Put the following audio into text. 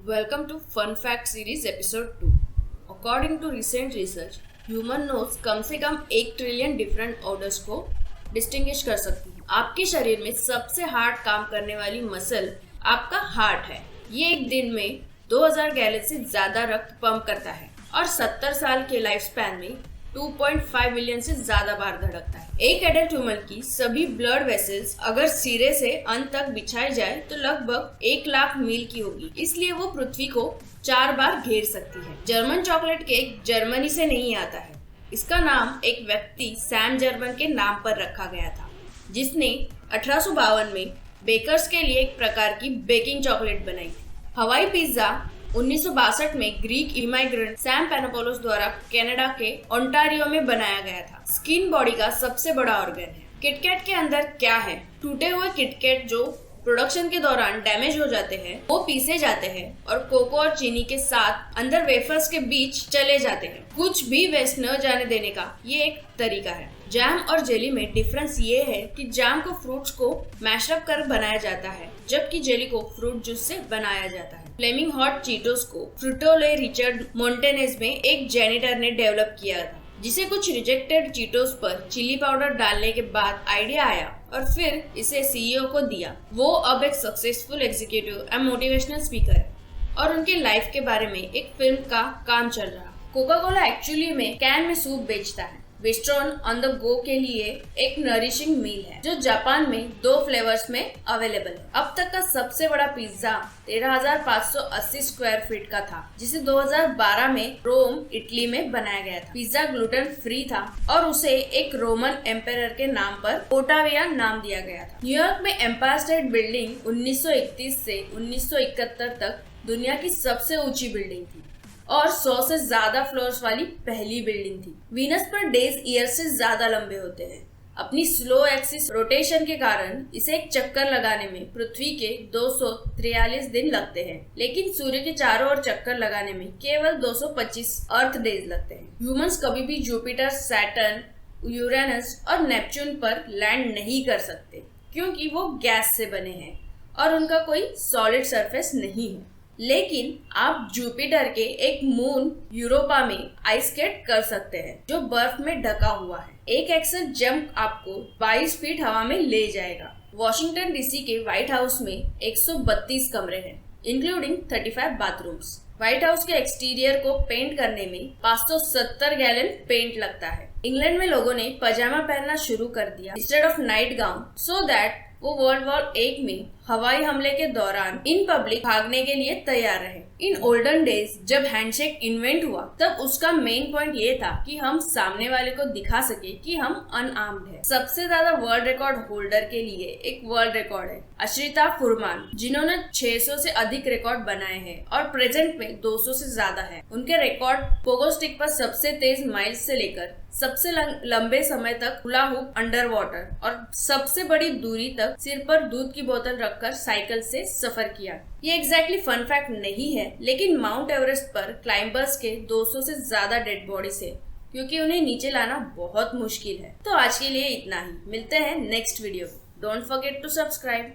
Welcome to Fun Fact Series Episode 2. According to recent research, human nose कम से कम 1 trillion different orders को distinguish कर सकती है। आपके शरीर में सबसे हार्ड काम करने वाली मसल आपका हार्ट है। ये एक दिन में 2000 गैलन से ज्यादा रक्त पंप करता है और 70 साल के लाइफ स्पैन में 2.5 मिलियन से ज्यादा बार धड़कता है। एक एडल्ट ह्यूमन की सभी ब्लड वेसल्स अगर सिरे से अंत तक बिछाई जाए तो लगभग 1 लाख मील की होगी, इसलिए वो पृथ्वी को 4 बार घेर सकती है। जर्मन चॉकलेट केक जर्मनी से नहीं आता है। इसका नाम एक व्यक्ति सैम जर्मन के नाम पर रखा गया था, जिसने 1852 में बेकर्स के लिए एक प्रकार की बेकिंग चॉकलेट बनाई। हवाई पिज्जा 1962 में ग्रीक इमाइग्रेंट सैम पेनोपोलोस द्वारा कनाडा के ओंटारियो में बनाया गया था। स्किन बॉडी का सबसे बड़ा ऑर्गन है। किटकैट के अंदर क्या है? टूटे हुए किटकैट जो प्रोडक्शन के दौरान डैमेज हो जाते हैं वो पीसे जाते हैं और कोको और चीनी के साथ अंदर वेफर्स के बीच चले जाते हैं। कुछ भी वेस्ट न जाने देने का ये एक तरीका है। जैम और जेली में डिफरेंस ये है कि जैम को फ्रूट्स को मैशअप कर बनाया जाता है, जबकि जेली को फ्रूट जूस से बनाया जाता है। फ्लेमिंग हॉट चीटोस को फ्रूटोले रिचर्ड मोंटेनेज में एक जेनिटर ने डेवलप किया था, जिसे कुछ रिजेक्टेड चीटोस पर चिली पाउडर डालने के बाद आइडिया आया और फिर इसे सीईओ को दिया। वो अब एक successful executive and motivational speaker है और उनके लाइफ के बारे में एक फिल्म का काम चल रहा। कोका कोला एक्चुअली में कैन में सूप बेचता है। बिस्ट्रॉन ऑन द गो के लिए एक नरिशिंग मील है जो जापान में 2 फ्लेवर्स में अवेलेबल है। अब तक का सबसे बड़ा पिज्जा 13,580 स्क्वायर फीट का था, जिसे 2012 में रोम इटली में बनाया गया था। पिज्जा ग्लूटेन फ्री था और उसे एक रोमन एम्पायर के नाम पर ओटाविया नाम दिया गया था। न्यूयॉर्क में एम्पायर स्टेट बिल्डिंग 1931 से 1971 तक दुनिया की सबसे ऊंची बिल्डिंग थी और 100 से ज्यादा फ्लोर्स वाली पहली बिल्डिंग थी। वीनस पर डेज ईयर से ज्यादा लंबे होते हैं। अपनी स्लो एक्सिस रोटेशन के कारण इसे एक चक्कर लगाने में पृथ्वी के 243 दिन लगते हैं, लेकिन सूर्य के चारों ओर चक्कर लगाने में केवल 225 अर्थ डेज लगते हैं। ह्यूमंस कभी भी जुपिटर, सैटर्न, यूरेनस और नेपच्यून पर लैंड नहीं कर सकते, क्योंकि वो गैस से बने हैं और उनका कोई सॉलिड सरफेस नहीं है। लेकिन आप जुपिटर के एक मून यूरोपा में आइस स्केट कर सकते हैं, जो बर्फ में ढका हुआ है। एक एक्सेल जंप आपको 22 फीट हवा में ले जाएगा। वॉशिंगटन डीसी के व्हाइट हाउस में 132 कमरे हैं, इंक्लूडिंग 35 बाथरूम्स। व्हाइट हाउस के एक्सटीरियर को पेंट करने में 570 गैलन पेंट लगता है। इंग्लैंड में लोगों ने पजामा पहनना शुरू कर दिया instead of night gown, so that वो वर्ल्ड वॉर 1 में हवाई हमले के दौरान इन पब्लिक भागने के लिए तैयार रहे। इन ओल्डन डेज जब हैंडशेक इन्वेंट हुआ, तब उसका मेन पॉइंट ये था कि हम सामने वाले को दिखा सके कि हम अनआर्म्ड हैं। सबसे ज्यादा वर्ल्ड रिकॉर्ड होल्डर के लिए एक वर्ल्ड रिकॉर्ड है अश्रिता फुरमान, जिन्होंने 600 से अधिक रिकॉर्ड बनाए हैं और प्रेजेंट में 200 से ज्यादा है। उनके रिकॉर्ड पोगो स्टिक पर सबसे तेज माइल्स से लेकर सबसे लंबे समय तक हुला हुप अंडर वाटर और सबसे बड़ी दूरी तक सिर पर दूध की बोतल रखकर साइकिल से सफर किया। ये एग्जैक्टली फन फैक्ट नहीं है, लेकिन माउंट एवरेस्ट पर क्लाइंबर्स के 200 से ज्यादा डेड बॉडीज है, क्योंकि उन्हें नीचे लाना बहुत मुश्किल है। तो आज के लिए इतना ही। मिलते हैं next video. Don't forget to subscribe.